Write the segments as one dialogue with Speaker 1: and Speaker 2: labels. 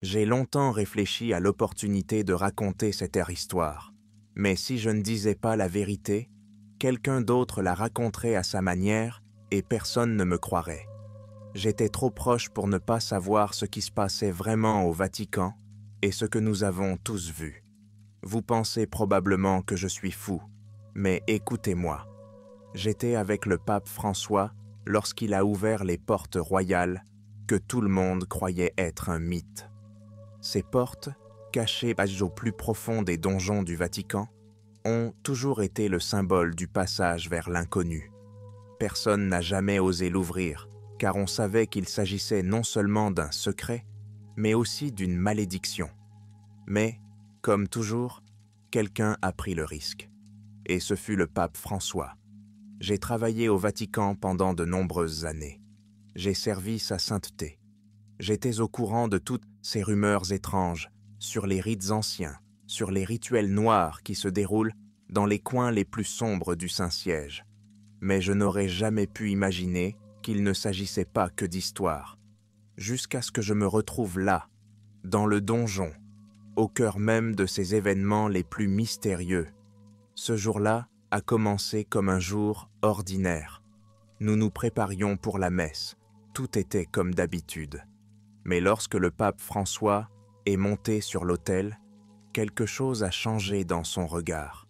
Speaker 1: J'ai longtemps réfléchi à l'opportunité de raconter cette histoire, mais si je ne disais pas la vérité, quelqu'un d'autre la raconterait à sa manière et personne ne me croirait. J'étais trop proche pour ne pas savoir ce qui se passait vraiment au Vatican et ce que nous avons tous vu. Vous pensez probablement que je suis fou, mais écoutez-moi. J'étais avec le pape François lorsqu'il a ouvert les portes royales que tout le monde croyait être un mythe. Ces portes, cachées au plus profond des donjons du Vatican, ont toujours été le symbole du passage vers l'inconnu. Personne n'a jamais osé l'ouvrir, car on savait qu'il s'agissait non seulement d'un secret, mais aussi d'une malédiction. Mais, comme toujours, quelqu'un a pris le risque. Et ce fut le pape François. J'ai travaillé au Vatican pendant de nombreuses années. J'ai servi sa sainteté. J'étais au courant de toutes ces rumeurs étranges, sur les rites anciens, sur les rituels noirs qui se déroulent dans les coins les plus sombres du Saint-Siège. Mais je n'aurais jamais pu imaginer qu'il ne s'agissait pas que d'histoire, jusqu'à ce que je me retrouve là, dans le donjon, au cœur même de ces événements les plus mystérieux. Ce jour-là a commencé comme un jour ordinaire. Nous nous préparions pour la messe, tout était comme d'habitude. Mais lorsque le pape François est monté sur l'autel, quelque chose a changé dans son regard.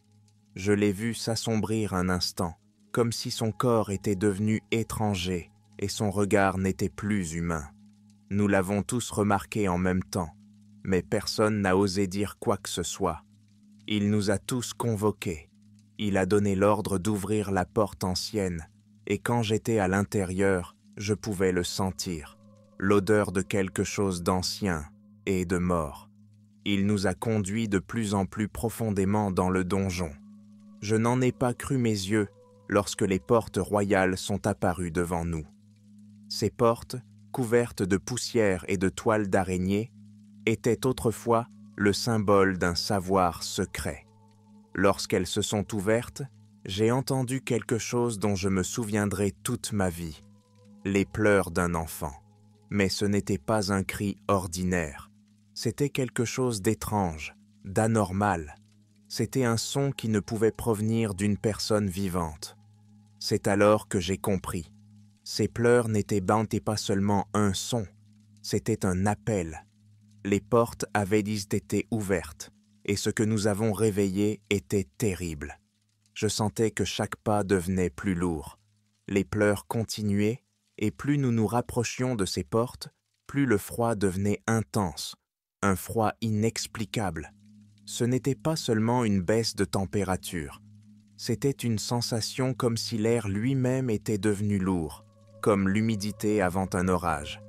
Speaker 1: Je l'ai vu s'assombrir un instant, comme si son corps était devenu étranger et son regard n'était plus humain. Nous l'avons tous remarqué en même temps, mais personne n'a osé dire quoi que ce soit. Il nous a tous convoqués. Il a donné l'ordre d'ouvrir la porte ancienne, et quand j'étais à l'intérieur, je pouvais le sentir, l'odeur de quelque chose d'ancien et de mort. Il nous a conduits de plus en plus profondément dans le donjon. Je n'en ai pas cru mes yeux lorsque les portes royales sont apparues devant nous. Ces portes, couvertes de poussière et de toiles d'araignée, étaient autrefois le symbole d'un savoir secret. Lorsqu'elles se sont ouvertes, j'ai entendu quelque chose dont je me souviendrai toute ma vie, les pleurs d'un enfant. Mais ce n'était pas un cri ordinaire, c'était quelque chose d'étrange, d'anormal. C'était un son qui ne pouvait provenir d'une personne vivante. C'est alors que j'ai compris. Ces pleurs n'étaient pas seulement un son, c'était un appel. Les portes avaient été ouvertes, et ce que nous avons réveillé était terrible. Je sentais que chaque pas devenait plus lourd. Les pleurs continuaient, et plus nous nous rapprochions de ces portes, plus le froid devenait intense, un froid inexplicable. Ce n'était pas seulement une baisse de température, c'était une sensation comme si l'air lui-même était devenu lourd, comme l'humidité avant un orage.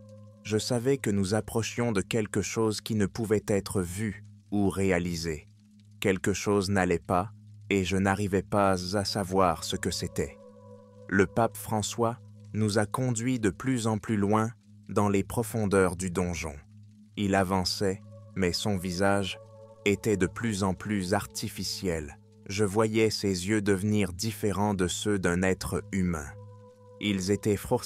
Speaker 1: Je savais que nous approchions de quelque chose qui ne pouvait être vu ou réalisé. Quelque chose n'allait pas, et je n'arrivais pas à savoir ce que c'était. Le pape François nous a conduits de plus en plus loin dans les profondeurs du donjon. Il avançait, mais son visage était de plus en plus artificiel. Je voyais ses yeux devenir différents de ceux d'un être humain. Ils étaient froids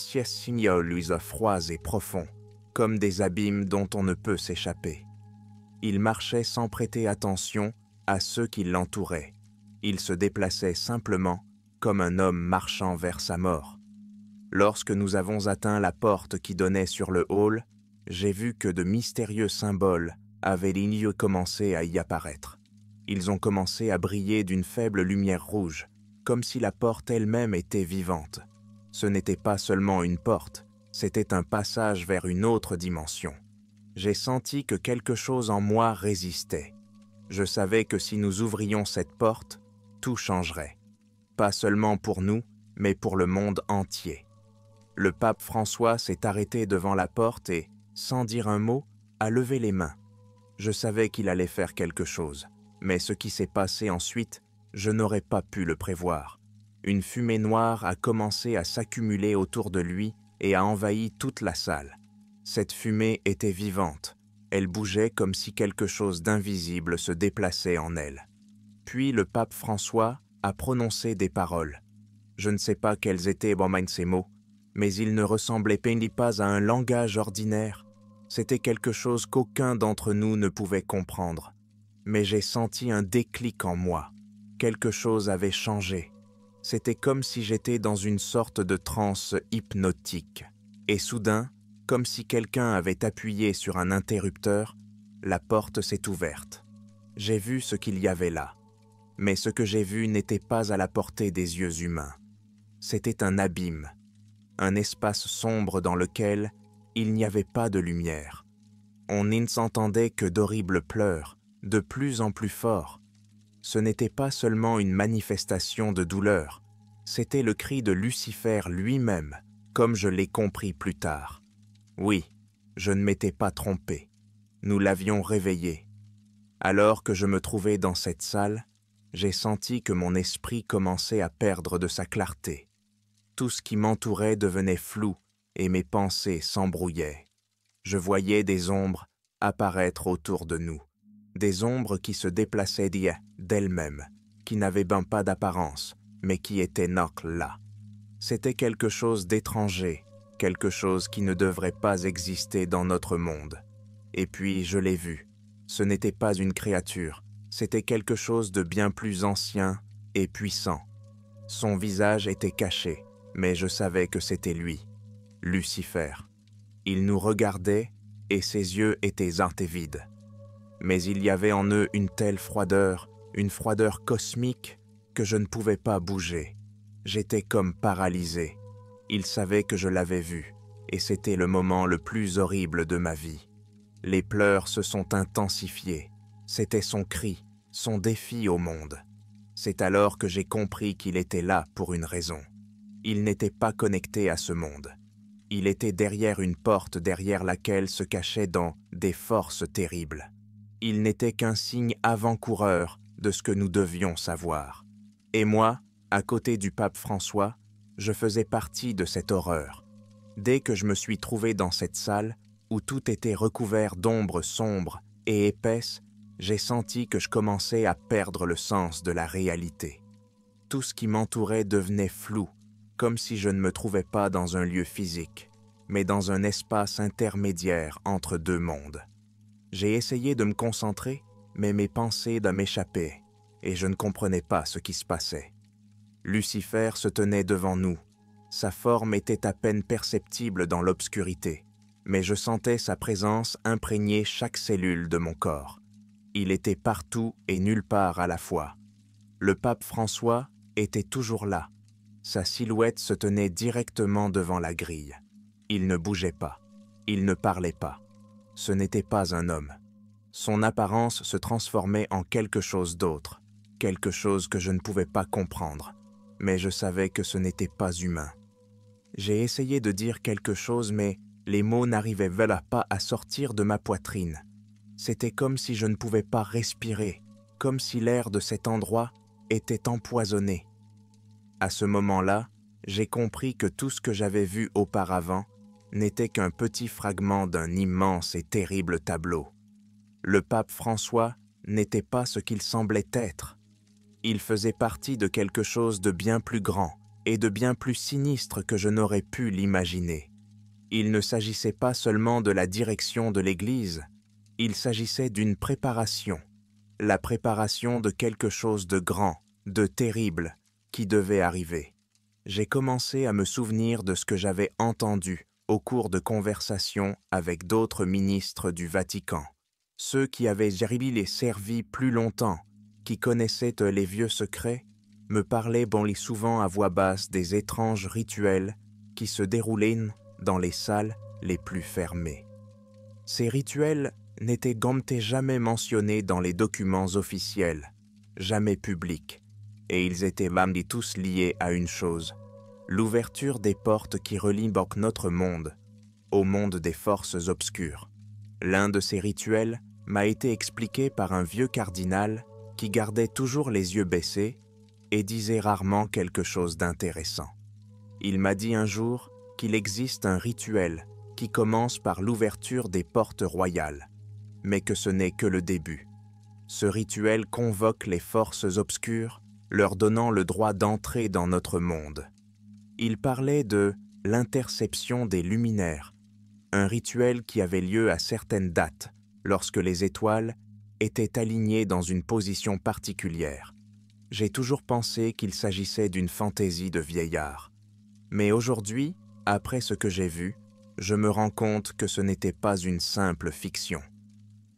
Speaker 1: et profonds, comme des abîmes dont on ne peut s'échapper. Il marchait sans prêter attention à ceux qui l'entouraient. Il se déplaçait simplement comme un homme marchant vers sa mort. Lorsque nous avons atteint la porte qui donnait sur le hall, j'ai vu que de mystérieux symboles avaient commencé à y apparaître. Ils ont commencé à briller d'une faible lumière rouge, comme si la porte elle-même était vivante. Ce n'était pas seulement une porte, c'était un passage vers une autre dimension. J'ai senti que quelque chose en moi résistait. Je savais que si nous ouvrions cette porte, tout changerait. Pas seulement pour nous, mais pour le monde entier. Le pape François s'est arrêté devant la porte et, sans dire un mot, a levé les mains. Je savais qu'il allait faire quelque chose, mais ce qui s'est passé ensuite, je n'aurais pas pu le prévoir. Une fumée noire a commencé à s'accumuler autour de lui et a envahi toute la salle. Cette fumée était vivante. Elle bougeait comme si quelque chose d'invisible se déplaçait en elle. Puis le pape François a prononcé des paroles. Je ne sais pas quels étaient ces mots, mais ils ne ressemblaient pas à un langage ordinaire. C'était quelque chose qu'aucun d'entre nous ne pouvait comprendre. Mais j'ai senti un déclic en moi. Quelque chose avait changé. C'était comme si j'étais dans une sorte de transe hypnotique. Et soudain, comme si quelqu'un avait appuyé sur un interrupteur, la porte s'est ouverte. J'ai vu ce qu'il y avait là. Mais ce que j'ai vu n'était pas à la portée des yeux humains. C'était un abîme, un espace sombre dans lequel il n'y avait pas de lumière. On ne s'entendait que d'horribles pleurs, de plus en plus forts. Ce n'était pas seulement une manifestation de douleur, c'était le cri de Lucifer lui-même, comme je l'ai compris plus tard. Oui, je ne m'étais pas trompé. Nous l'avions réveillé. Alors que je me trouvais dans cette salle, j'ai senti que mon esprit commençait à perdre de sa clarté. Tout ce qui m'entourait devenait flou et mes pensées s'embrouillaient. Je voyais des ombres apparaître autour de nous. Des ombres qui se déplaçaient d'elles-mêmes, qui n'avaient ben pas d'apparence, mais qui étaient là. C'était quelque chose d'étranger, quelque chose qui ne devrait pas exister dans notre monde. Et puis je l'ai vu. Ce n'était pas une créature, c'était quelque chose de bien plus ancien et puissant. Son visage était caché, mais je savais que c'était lui, Lucifer. Il nous regardait et ses yeux étaient vides. Mais il y avait en eux une telle froideur, une froideur cosmique, que je ne pouvais pas bouger. J'étais comme paralysé. Il savait que je l'avais vu, et c'était le moment le plus horrible de ma vie. Les pleurs se sont intensifiés. C'était son cri, son défi au monde. C'est alors que j'ai compris qu'il était là pour une raison. Il n'était pas connecté à ce monde. Il était derrière une porte derrière laquelle se cachaient des forces terribles. Il n'était qu'un signe avant-coureur de ce que nous devions savoir. Et moi, à côté du pape François, je faisais partie de cette horreur. Dès que je me suis trouvé dans cette salle, où tout était recouvert d'ombres sombres et épaisses, j'ai senti que je commençais à perdre le sens de la réalité. Tout ce qui m'entourait devenait flou, comme si je ne me trouvais pas dans un lieu physique, mais dans un espace intermédiaire entre deux mondes. J'ai essayé de me concentrer, mais mes pensées m'échappaient, et je ne comprenais pas ce qui se passait. Lucifer se tenait devant nous. Sa forme était à peine perceptible dans l'obscurité, mais je sentais sa présence imprégner chaque cellule de mon corps. Il était partout et nulle part à la fois. Le pape François était toujours là. Sa silhouette se tenait directement devant la grille. Il ne bougeait pas. Il ne parlait pas. Ce n'était pas un homme. Son apparence se transformait en quelque chose d'autre, quelque chose que je ne pouvais pas comprendre, mais je savais que ce n'était pas humain. J'ai essayé de dire quelque chose, mais les mots n'arrivaient pas à sortir de ma poitrine. C'était comme si je ne pouvais pas respirer, comme si l'air de cet endroit était empoisonné. À ce moment-là, j'ai compris que tout ce que j'avais vu auparavant n'était qu'un petit fragment d'un immense et terrible tableau. Le pape François n'était pas ce qu'il semblait être. Il faisait partie de quelque chose de bien plus grand et de bien plus sinistre que je n'aurais pu l'imaginer. Il ne s'agissait pas seulement de la direction de l'Église, il s'agissait d'une préparation, la préparation de quelque chose de grand, de terrible, qui devait arriver. J'ai commencé à me souvenir de ce que j'avais entendu au cours de conversations avec d'autres ministres du Vatican, ceux qui avaient servi plus longtemps, qui connaissaient les vieux secrets, me parlaient souvent à voix basse des étranges rituels qui se déroulaient dans les salles les plus fermées. Ces rituels n'étaient jamais mentionnés dans les documents officiels, jamais publics, et ils étaient tous liés à une chose, l'ouverture des portes qui relient notre monde au monde des forces obscures. L'un de ces rituels m'a été expliqué par un vieux cardinal qui gardait toujours les yeux baissés et disait rarement quelque chose d'intéressant. Il m'a dit un jour qu'il existe un rituel qui commence par l'ouverture des portes royales, mais que ce n'est que le début. Ce rituel convoque les forces obscures, leur donnant le droit d'entrer dans notre monde. Il parlait de l'interception des luminaires, un rituel qui avait lieu à certaines dates, lorsque les étoiles étaient alignées dans une position particulière. J'ai toujours pensé qu'il s'agissait d'une fantaisie de vieillard. Mais aujourd'hui, après ce que j'ai vu, je me rends compte que ce n'était pas une simple fiction.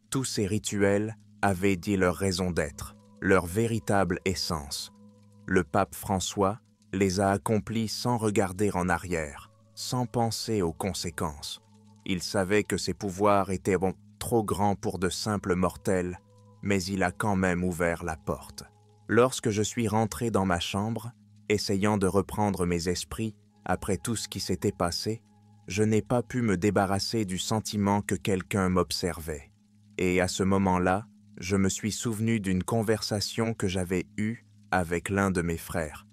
Speaker 1: Tous ces rituels avaient dit leur raison d'être, leur véritable essence. Le pape François les a accomplis sans regarder en arrière, sans penser aux conséquences. Il savait que ses pouvoirs étaient trop grands pour de simples mortels, mais il a quand même ouvert la porte. Lorsque je suis rentré dans ma chambre, essayant de reprendre mes esprits après tout ce qui s'était passé, je n'ai pas pu me débarrasser du sentiment que quelqu'un m'observait. Et à ce moment-là, je me suis souvenu d'une conversation que j'avais eue avec l'un de mes frères.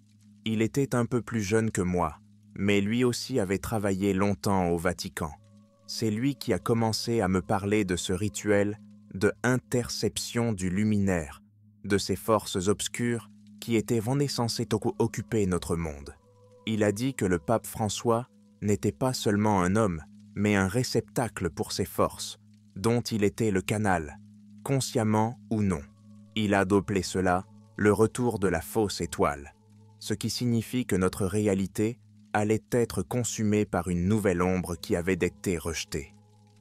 Speaker 1: Il était un peu plus jeune que moi, mais lui aussi avait travaillé longtemps au Vatican. C'est lui qui a commencé à me parler de ce rituel de interception du luminaire, de ces forces obscures qui étaient censées occuper notre monde. Il a dit que le pape François n'était pas seulement un homme, mais un réceptacle pour ces forces, dont il était le canal, consciemment ou non. Il a appelé cela le retour de la fausse étoile, ce qui signifie que notre réalité allait être consumée par une nouvelle ombre qui avait été rejetée.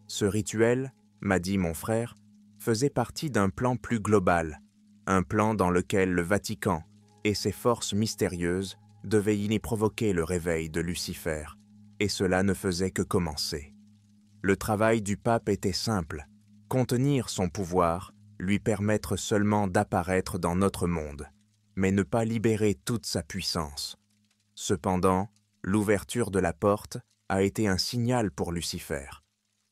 Speaker 1: Ce rituel, m'a dit mon frère, faisait partie d'un plan plus global, un plan dans lequel le Vatican et ses forces mystérieuses devaient y provoquer le réveil de Lucifer, et cela ne faisait que commencer. Le travail du pape était simple, contenir son pouvoir, lui permettre seulement d'apparaître dans notre monde, mais ne pas libérer toute sa puissance. Cependant, l'ouverture de la porte a été un signal pour Lucifer.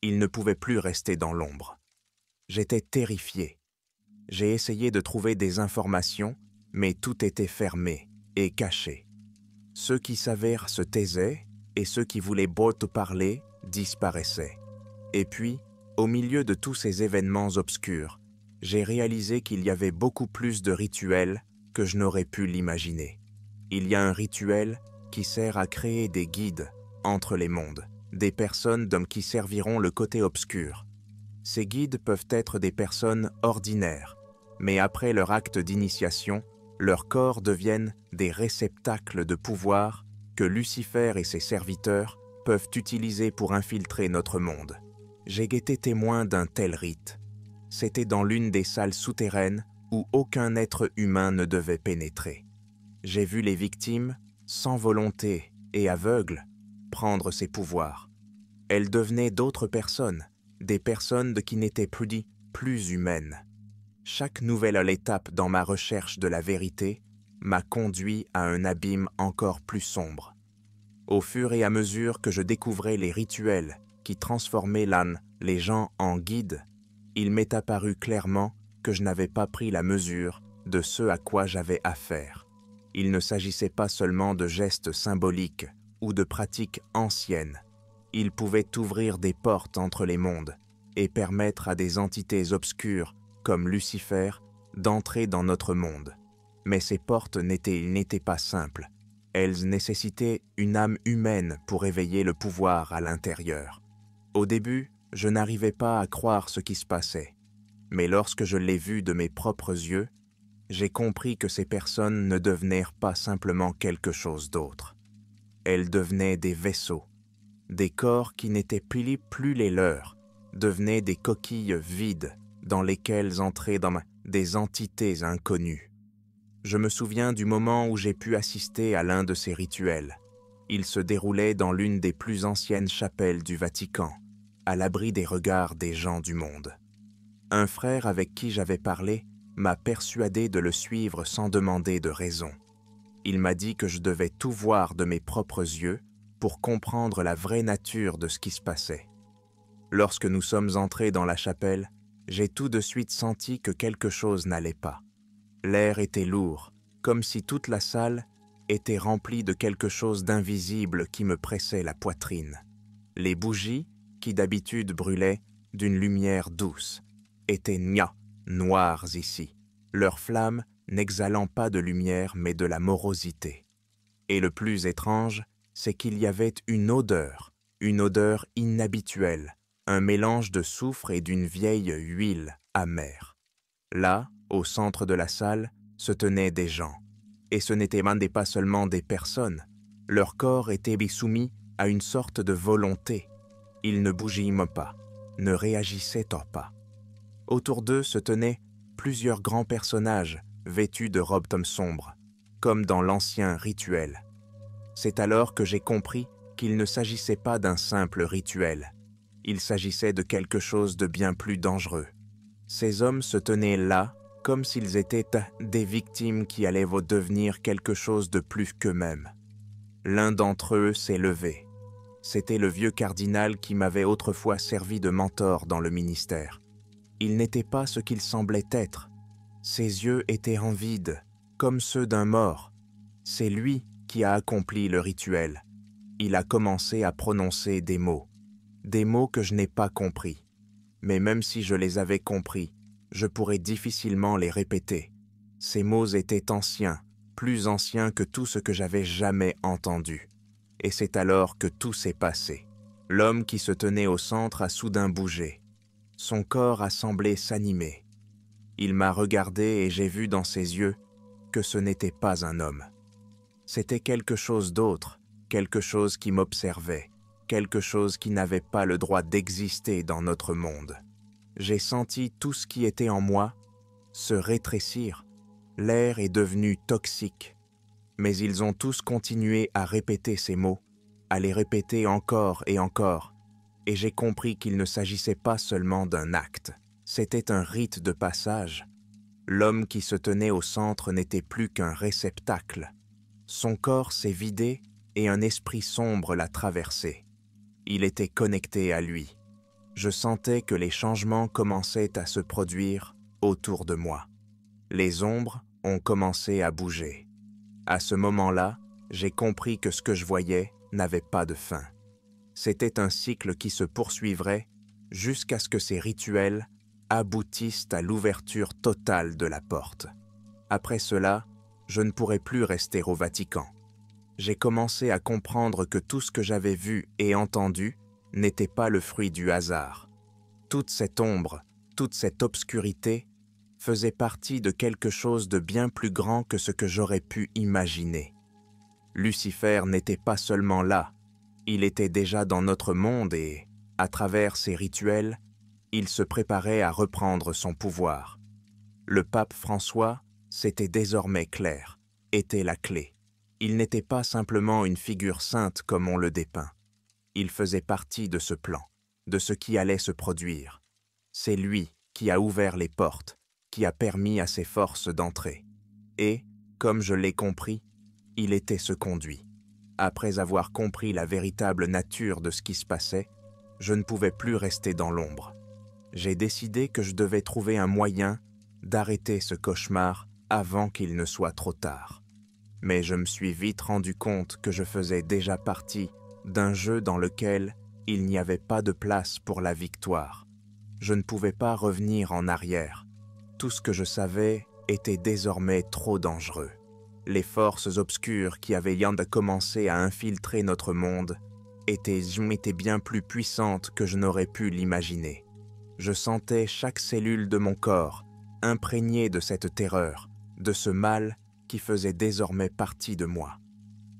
Speaker 1: Il ne pouvait plus rester dans l'ombre. J'étais terrifié. J'ai essayé de trouver des informations, mais tout était fermé et caché. Ceux qui savaient se taisaient et ceux qui voulaient beaucoup parler disparaissaient. Et puis, au milieu de tous ces événements obscurs, j'ai réalisé qu'il y avait beaucoup plus de rituels que je n'aurais pu l'imaginer. Il y a un rituel qui sert à créer des guides entre les mondes, des personnes qui serviront le côté obscur. Ces guides peuvent être des personnes ordinaires, mais après leur acte d'initiation, leurs corps deviennent des réceptacles de pouvoir que Lucifer et ses serviteurs peuvent utiliser pour infiltrer notre monde. J'ai été témoin d'un tel rite. C'était dans l'une des salles souterraines où aucun être humain ne devait pénétrer. J'ai vu les victimes, sans volonté et aveugles, prendre ces pouvoirs. Elles devenaient d'autres personnes, des personnes qui n'étaient plus humaines. Chaque nouvelle étape dans ma recherche de la vérité m'a conduit à un abîme encore plus sombre. Au fur et à mesure que je découvrais les rituels qui transformaient les gens en guides, il m'est apparu clairement que je n'avais pas pris la mesure de ce à quoi j'avais affaire. Il ne s'agissait pas seulement de gestes symboliques ou de pratiques anciennes. Il pouvait ouvrir des portes entre les mondes et permettre à des entités obscures comme Lucifer d'entrer dans notre monde. Mais ces portes n'étaient pas simples. Elles nécessitaient une âme humaine pour éveiller le pouvoir à l'intérieur. Au début, je n'arrivais pas à croire ce qui se passait. Mais lorsque je l'ai vu de mes propres yeux, j'ai compris que ces personnes ne devenaient pas simplement quelque chose d'autre. Elles devenaient des vaisseaux. Des corps qui n'étaient plus les leurs devenaient des coquilles vides dans lesquelles entraient des entités inconnues. Je me souviens du moment où j'ai pu assister à l'un de ces rituels. Il se déroulait dans l'une des plus anciennes chapelles du Vatican, à l'abri des regards des gens du monde. Un frère avec qui j'avais parlé m'a persuadé de le suivre sans demander de raison. Il m'a dit que je devais tout voir de mes propres yeux pour comprendre la vraie nature de ce qui se passait. Lorsque nous sommes entrés dans la chapelle, j'ai tout de suite senti que quelque chose n'allait pas. L'air était lourd, comme si toute la salle était remplie de quelque chose d'invisible qui me pressait la poitrine. Les bougies, qui d'habitude brûlaient d'une lumière douce, étaient noires ici, leurs flammes n'exhalant pas de lumière mais de la morosité. Et le plus étrange, c'est qu'il y avait une odeur une odeur inhabituelle, un mélange de soufre et d'une vieille huile amère. Là, au centre de la salle, se tenaient des gens. Et ce n'étaient pas seulement des personnes. Leur corps était soumis à une sorte de volonté. Ils ne bougeaient pas, ne réagissaient pas. Autour d'eux se tenaient plusieurs grands personnages vêtus de robes sombres, comme dans l'ancien rituel. C'est alors que j'ai compris qu'il ne s'agissait pas d'un simple rituel. Il s'agissait de quelque chose de bien plus dangereux. Ces hommes se tenaient là comme s'ils étaient des victimes qui allaient devenir quelque chose de plus qu'eux-mêmes. L'un d'entre eux s'est levé. C'était le vieux cardinal qui m'avait autrefois servi de mentor dans le ministère. Il n'était pas ce qu'il semblait être. Ses yeux étaient en vide, comme ceux d'un mort. C'est lui qui a accompli le rituel. Il a commencé à prononcer des mots que je n'ai pas compris. Mais même si je les avais compris, je pourrais difficilement les répéter. Ces mots étaient anciens, plus anciens que tout ce que j'avais jamais entendu. Et c'est alors que tout s'est passé. L'homme qui se tenait au centre a soudain bougé. Son corps a semblé s'animer. Il m'a regardé et j'ai vu dans ses yeux que ce n'était pas un homme. C'était quelque chose d'autre, quelque chose qui m'observait, quelque chose qui n'avait pas le droit d'exister dans notre monde. J'ai senti tout ce qui était en moi se rétrécir. L'air est devenu toxique. Mais ils ont tous continué à répéter ces mots, à les répéter encore, et j'ai compris qu'il ne s'agissait pas seulement d'un acte. C'était un rite de passage. L'homme qui se tenait au centre n'était plus qu'un réceptacle. Son corps s'est vidé et un esprit sombre l'a traversé. Il était connecté à lui. Je sentais que les changements commençaient à se produire autour de moi. Les ombres ont commencé à bouger. À ce moment-là, j'ai compris que ce que je voyais n'avait pas de fin. C'était un cycle qui se poursuivrait jusqu'à ce que ces rituels aboutissent à l'ouverture totale de la porte. Après cela, je ne pourrais plus rester au Vatican. J'ai commencé à comprendre que tout ce que j'avais vu et entendu n'était pas le fruit du hasard. Toute cette ombre, toute cette obscurité faisait partie de quelque chose de bien plus grand que ce que j'aurais pu imaginer. Lucifer n'était pas seulement là, il était déjà dans notre monde et, à travers ces rituels, il se préparait à reprendre son pouvoir. Le pape François, c'était désormais clair, était la clé. Il n'était pas simplement une figure sainte comme on le dépeint. Il faisait partie de ce plan, de ce qui allait se produire. C'est lui qui a ouvert les portes, qui a permis à ses forces d'entrer. Et, comme je l'ai compris, il était ce conduit. Après avoir compris la véritable nature de ce qui se passait, je ne pouvais plus rester dans l'ombre. J'ai décidé que je devais trouver un moyen d'arrêter ce cauchemar avant qu'il ne soit trop tard. Mais je me suis vite rendu compte que je faisais déjà partie d'un jeu dans lequel il n'y avait pas de place pour la victoire. Je ne pouvais pas revenir en arrière. Tout ce que je savais était désormais trop dangereux. Les forces obscures qui avaient commencé à infiltrer notre monde étaient bien plus puissantes que je n'aurais pu l'imaginer. Je sentais chaque cellule de mon corps imprégnée de cette terreur, de ce mal qui faisait désormais partie de moi.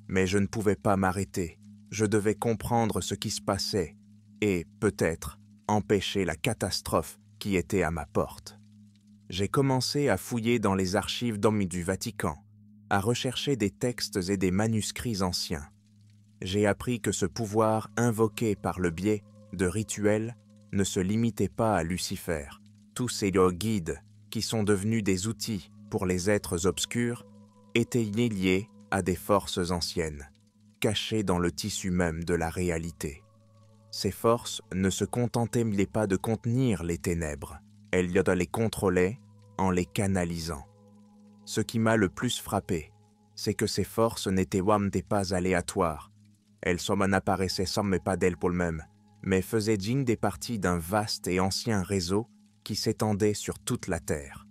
Speaker 1: Mais je ne pouvais pas m'arrêter. Je devais comprendre ce qui se passait et, peut-être, empêcher la catastrophe qui était à ma porte. J'ai commencé à fouiller dans les archives du Vatican, à rechercher des textes et des manuscrits anciens. J'ai appris que ce pouvoir invoqué par le biais de rituels ne se limitait pas à Lucifer. Tous ces guides, qui sont devenus des outils pour les êtres obscurs, étaient liés à des forces anciennes, cachées dans le tissu même de la réalité. Ces forces ne se contentaient pas de contenir les ténèbres, elles les contrôlaient en les canalisant. Ce qui m'a le plus frappé, c'est que ces forces n'étaient pas aléatoires. Elles apparaissaient sans pas d'elles pour elles-mêmes, mais faisaient des parties d'un vaste et ancien réseau qui s'étendait sur toute la Terre.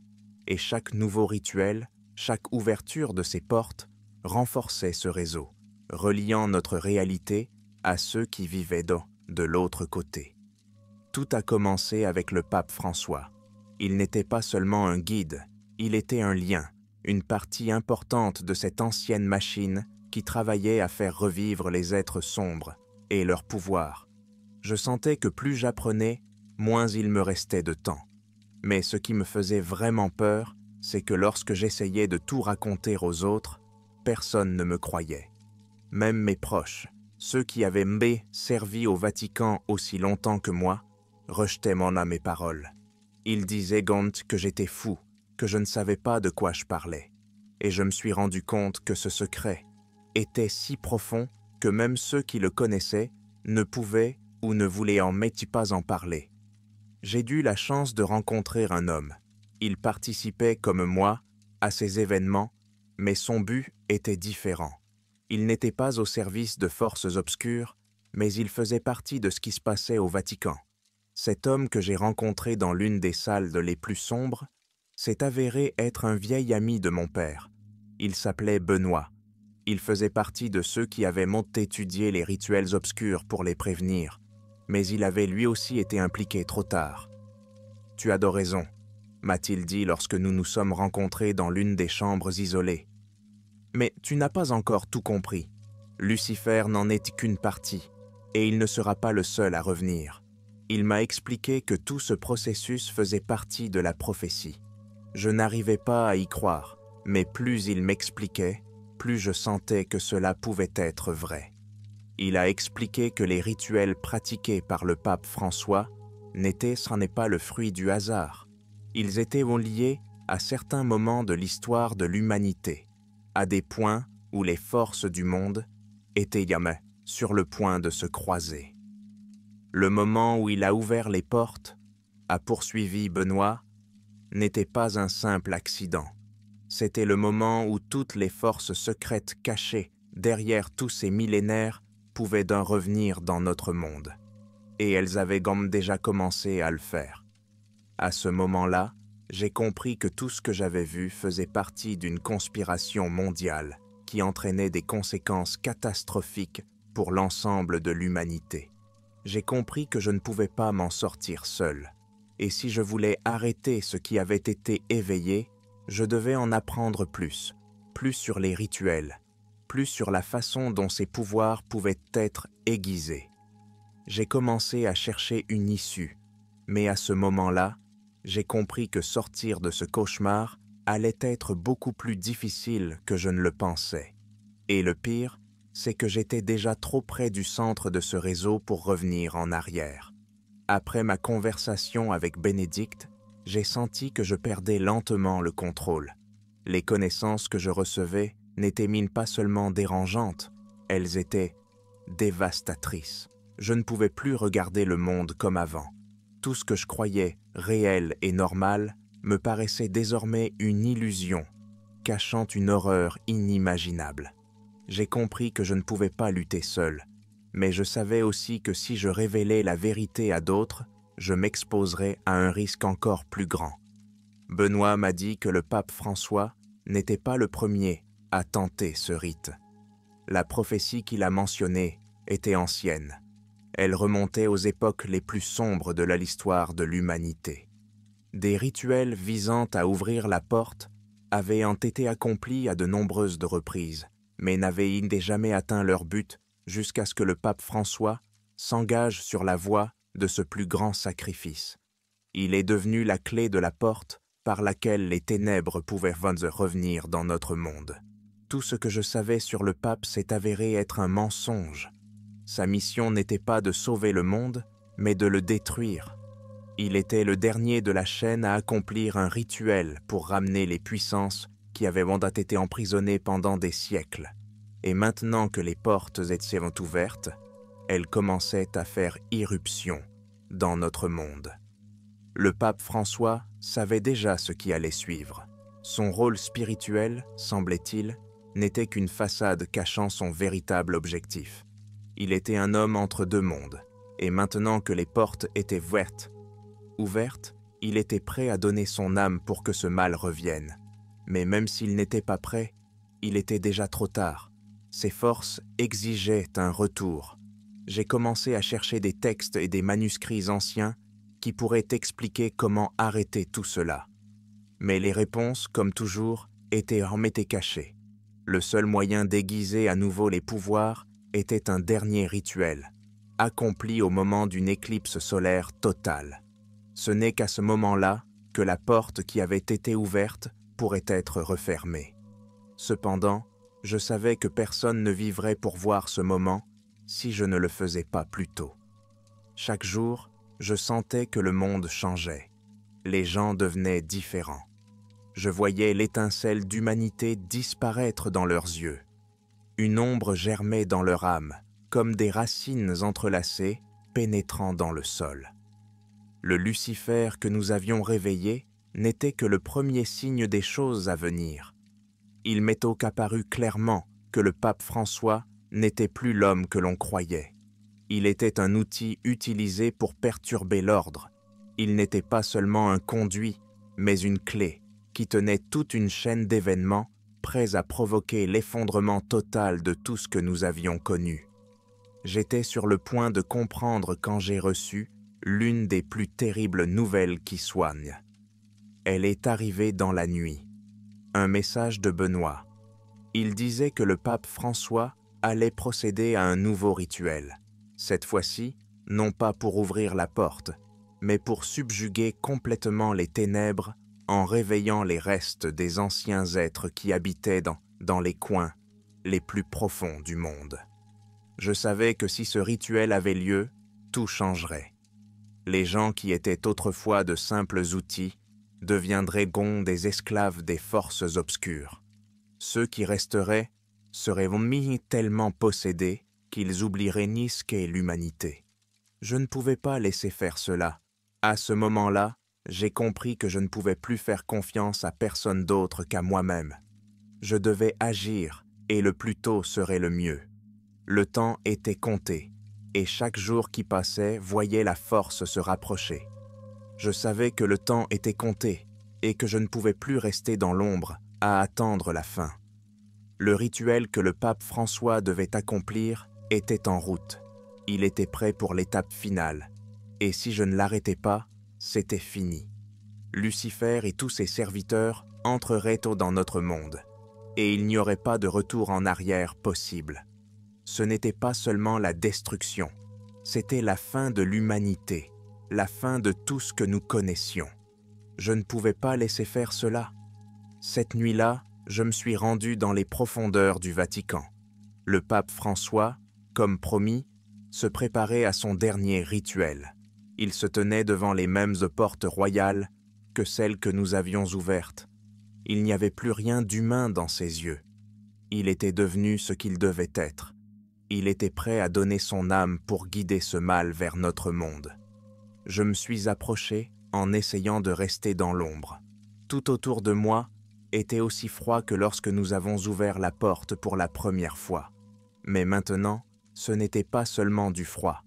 Speaker 1: Et chaque nouveau rituel, chaque ouverture de ces portes renforçait ce réseau, reliant notre réalité à ceux qui vivaient de l'autre côté. Tout a commencé avec le pape François. Il n'était pas seulement un guide, il était un lien, une partie importante de cette ancienne machine qui travaillait à faire revivre les êtres sombres et leur pouvoir. Je sentais que plus j'apprenais, moins il me restait de temps. Mais ce qui me faisait vraiment peur, c'est que lorsque j'essayais de tout raconter aux autres, personne ne me croyait. Même mes proches, ceux qui avaient servi au Vatican aussi longtemps que moi, rejetaient mes paroles. Ils disaient que j'étais fou, que je ne savais pas de quoi je parlais. Et je me suis rendu compte que ce secret était si profond que même ceux qui le connaissaient ne pouvaient ou ne voulaient pas en parler. J'ai eu la chance de rencontrer un homme. Il participait comme moi à ces événements, mais son but était différent. Il n'était pas au service de forces obscures, mais il faisait partie de ce qui se passait au Vatican. Cet homme que j'ai rencontré dans l'une des salles les plus sombres s'est avéré être un vieil ami de mon père. Il s'appelait Benoît. Il faisait partie de ceux qui avaient étudié les rituels obscurs pour les prévenir, mais il avait lui aussi été impliqué trop tard. « Tu as de raison », m'a-t-il dit lorsque nous nous sommes rencontrés dans l'une des chambres isolées. « Mais tu n'as pas encore tout compris. Lucifer n'en est qu'une partie, et il ne sera pas le seul à revenir. » Il m'a expliqué que tout ce processus faisait partie de la prophétie. Je n'arrivais pas à y croire, mais plus il m'expliquait, plus je sentais que cela pouvait être vrai. Il a expliqué que les rituels pratiqués par le pape François n'en est pas le fruit du hasard. Ils étaient liés à certains moments de l'histoire de l'humanité, à des points où les forces du monde étaient sur le point de se croiser. Le moment où il a ouvert les portes, a poursuivi Benoît, n'était pas un simple accident. C'était le moment où toutes les forces secrètes cachées derrière tous ces millénaires pouvaient revenir dans notre monde. Et elles avaient déjà commencé à le faire. À ce moment-là, j'ai compris que tout ce que j'avais vu faisait partie d'une conspiration mondiale qui entraînait des conséquences catastrophiques pour l'ensemble de l'humanité. J'ai compris que je ne pouvais pas m'en sortir seul. Et si je voulais arrêter ce qui avait été éveillé, je devais en apprendre plus sur les rituels, plus sur la façon dont ces pouvoirs pouvaient être aiguisés. J'ai commencé à chercher une issue, mais à ce moment-là, j'ai compris que sortir de ce cauchemar allait être beaucoup plus difficile que je ne le pensais. Et le pire, c'est que j'étais déjà trop près du centre de ce réseau pour revenir en arrière. Après ma conversation avec Bénédicte, j'ai senti que je perdais lentement le contrôle. Les connaissances que je recevais n'étaient pas seulement dérangeantes, elles étaient dévastatrices. Je ne pouvais plus regarder le monde comme avant. Tout ce que je croyais réel et normal me paraissait désormais une illusion, cachant une horreur inimaginable. J'ai compris que je ne pouvais pas lutter seul, mais je savais aussi que si je révélais la vérité à d'autres, je m'exposerais à un risque encore plus grand. Benoît m'a dit que le pape François n'était pas le premier à tenter ce rite. La prophétie qu'il a mentionnée était ancienne. Elle remontait aux époques les plus sombres de l'histoire de l'humanité. Des rituels visant à ouvrir la porte avaient été accomplis à de nombreuses reprises, mais n'avaient jamais atteint leur but jusqu'à ce que le pape François s'engage sur la voie de ce plus grand sacrifice. Il est devenu la clé de la porte par laquelle les ténèbres pouvaient revenir dans notre monde. Tout ce que je savais sur le pape s'est avéré être un mensonge. Sa mission n'était pas de sauver le monde, mais de le détruire. Il était le dernier de la chaîne à accomplir un rituel pour ramener les puissances qui avaient été emprisonnées pendant des siècles. Et maintenant que les portes étaient ouvertes, elles commençaient à faire irruption dans notre monde. Le pape François savait déjà ce qui allait suivre. Son rôle spirituel, semblait-il, n'était qu'une façade cachant son véritable objectif. Il était un homme entre deux mondes, et maintenant que les portes étaient ouvertes, il était prêt à donner son âme pour que ce mal revienne. Mais même s'il n'était pas prêt, il était déjà trop tard. Ses forces exigeaient un retour. j'ai commencé à chercher des textes et des manuscrits anciens qui pourraient expliquer comment arrêter tout cela. Mais les réponses, comme toujours, étaient cachées. Le seul moyen d'aiguiser à nouveau les pouvoirs était un dernier rituel, accompli au moment d'une éclipse solaire totale. Ce n'est qu'à ce moment-là que la porte qui avait été ouverte pourrait être refermée. Cependant, je savais que personne ne vivrait pour voir ce moment si je ne le faisais pas plus tôt. Chaque jour, je sentais que le monde changeait. Les gens devenaient différents. Je voyais l'étincelle d'humanité disparaître dans leurs yeux. Une ombre germait dans leur âme, comme des racines entrelacées pénétrant dans le sol. Le Lucifer que nous avions réveillé n'était que le premier signe des choses à venir. Il m'est apparu clairement que le pape François n'était plus l'homme que l'on croyait. Il était un outil utilisé pour perturber l'ordre. Il n'était pas seulement un conduit, mais une clé qui tenait toute une chaîne d'événements prêts à provoquer l'effondrement total de tout ce que nous avions connu. J'étais sur le point de comprendre quand j'ai reçu l'une des plus terribles nouvelles qui soignent. Elle est arrivée dans la nuit. Un message de Benoît. Il disait que le pape François allait procéder à un nouveau rituel. Cette fois-ci, non pas pour ouvrir la porte, mais pour subjuguer complètement les ténèbres en réveillant les restes des anciens êtres qui habitaient dans les coins les plus profonds du monde. Je savais que si ce rituel avait lieu, tout changerait. Les gens qui étaient autrefois de simples outils deviendraient des esclaves des forces obscures. Ceux qui resteraient seraient tellement possédés qu'ils oublieraient ni ce qu'est l'humanité. Je ne pouvais pas laisser faire cela. À ce moment-là, j'ai compris que je ne pouvais plus faire confiance à personne d'autre qu'à moi-même. Je devais agir, et le plus tôt serait le mieux. Le temps était compté, et chaque jour qui passait voyait la force se rapprocher. Je savais que le temps était compté, et que je ne pouvais plus rester dans l'ombre à attendre la fin. Le rituel que le pape François devait accomplir était en route. Il était prêt pour l'étape finale, et si je ne l'arrêtais pas, c'était fini. Lucifer et tous ses serviteurs entreraient dans notre monde, et il n'y aurait pas de retour en arrière possible. Ce n'était pas seulement la destruction, c'était la fin de l'humanité, la fin de tout ce que nous connaissions. Je ne pouvais pas laisser faire cela. Cette nuit-là, je me suis rendu dans les profondeurs du Vatican. Le pape François, comme promis, se préparait à son dernier rituel. Il se tenait devant les mêmes portes royales que celles que nous avions ouvertes. Il n'y avait plus rien d'humain dans ses yeux. Il était devenu ce qu'il devait être. Il était prêt à donner son âme pour guider ce mal vers notre monde. Je me suis approché en essayant de rester dans l'ombre. Tout autour de moi était aussi froid que lorsque nous avons ouvert la porte pour la première fois. Mais maintenant, ce n'était pas seulement du froid.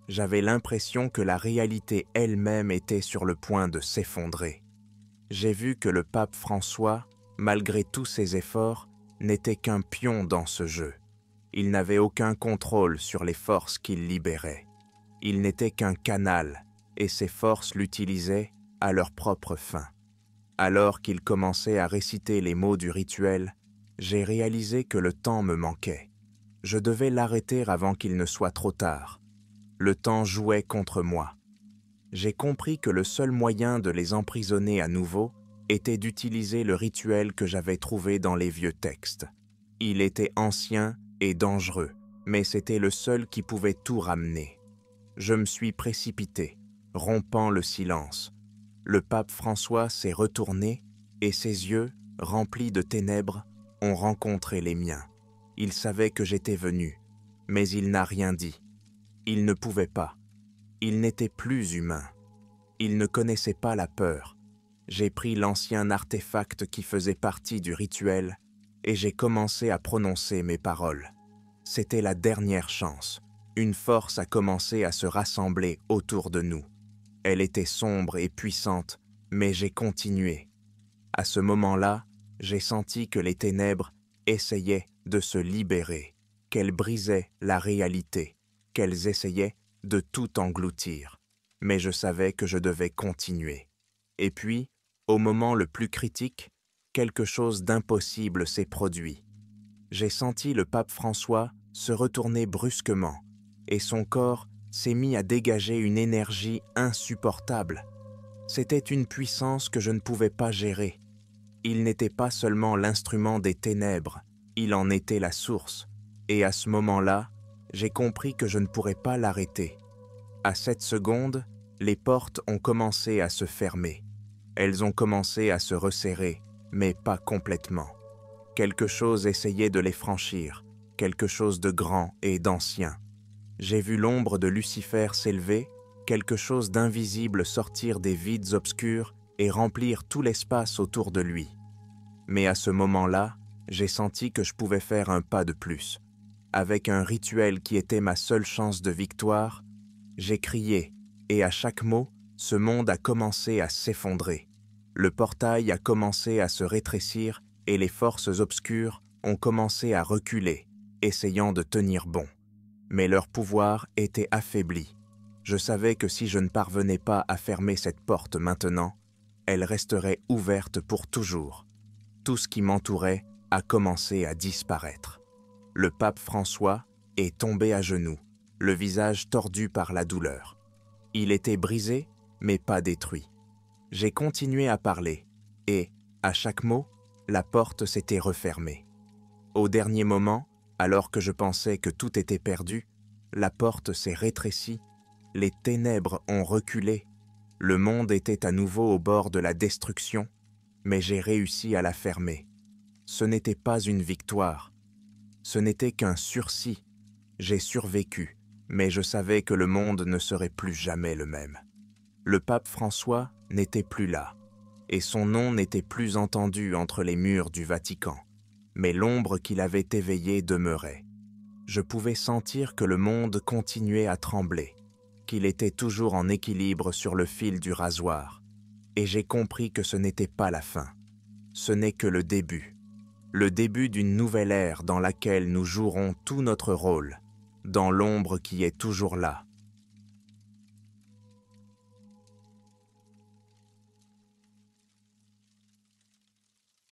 Speaker 1: J'avais l'impression que la réalité elle-même était sur le point de s'effondrer. J'ai vu que le pape François, malgré tous ses efforts, n'était qu'un pion dans ce jeu. Il n'avait aucun contrôle sur les forces qu'il libérait. Il n'était qu'un canal, et ses forces l'utilisaient à leur propre fin. Alors qu'il commençait à réciter les mots du rituel, j'ai réalisé que le temps me manquait. Je devais l'arrêter avant qu'il ne soit trop tard. Le temps jouait contre moi. J'ai compris que le seul moyen de les emprisonner à nouveau était d'utiliser le rituel que j'avais trouvé dans les vieux textes. Il était ancien et dangereux, mais c'était le seul qui pouvait tout ramener. Je me suis précipité, rompant le silence. Le pape François s'est retourné et ses yeux, remplis de ténèbres, ont rencontré les miens. Il savait que j'étais venu, mais il n'a rien dit. Il ne pouvait pas. Il n'était plus humain. Il ne connaissait pas la peur. J'ai pris l'ancien artefact qui faisait partie du rituel et j'ai commencé à prononcer mes paroles. C'était la dernière chance. Une force a commencé à se rassembler autour de nous. Elle était sombre et puissante, mais j'ai continué. À ce moment-là, j'ai senti que les ténèbres essayaient de se libérer, qu'elles brisaient la réalité, qu'elles essayaient de tout engloutir. Mais je savais que je devais continuer. Et puis, au moment le plus critique, quelque chose d'impossible s'est produit. J'ai senti le pape François se retourner brusquement, et son corps s'est mis à dégager une énergie insupportable. C'était une puissance que je ne pouvais pas gérer. Il n'était pas seulement l'instrument des ténèbres, il en était la source. Et à ce moment-là, j'ai compris que je ne pourrais pas l'arrêter. À cette seconde, les portes ont commencé à se fermer. Elles ont commencé à se resserrer, mais pas complètement. Quelque chose essayait de les franchir, quelque chose de grand et d'ancien. J'ai vu l'ombre de Lucifer s'élever, quelque chose d'invisible sortir des vides obscurs et remplir tout l'espace autour de lui. Mais à ce moment-là, j'ai senti que je pouvais faire un pas de plus. Avec un rituel qui était ma seule chance de victoire, j'ai crié, et à chaque mot, ce monde a commencé à s'effondrer. Le portail a commencé à se rétrécir et les forces obscures ont commencé à reculer, essayant de tenir bon. Mais leur pouvoir était affaibli. Je savais que si je ne parvenais pas à fermer cette porte maintenant, elle resterait ouverte pour toujours. Tout ce qui m'entourait a commencé à disparaître. Le pape François est tombé à genoux, le visage tordu par la douleur. Il était brisé, mais pas détruit. J'ai continué à parler, et, à chaque mot, la porte s'était refermée. Au dernier moment, alors que je pensais que tout était perdu, la porte s'est rétrécie, les ténèbres ont reculé, le monde était à nouveau au bord de la destruction, mais j'ai réussi à la fermer. Ce n'était pas une victoire, ce n'était qu'un sursis. J'ai survécu, mais je savais que le monde ne serait plus jamais le même. Le pape François n'était plus là, et son nom n'était plus entendu entre les murs du Vatican, mais l'ombre qu'il avait éveillée demeurait. Je pouvais sentir que le monde continuait à trembler, qu'il était toujours en équilibre sur le fil du rasoir, et j'ai compris que ce n'était pas la fin. Ce n'est que le début d'une nouvelle ère dans laquelle nous jouerons tout notre rôle, dans l'ombre qui est toujours là,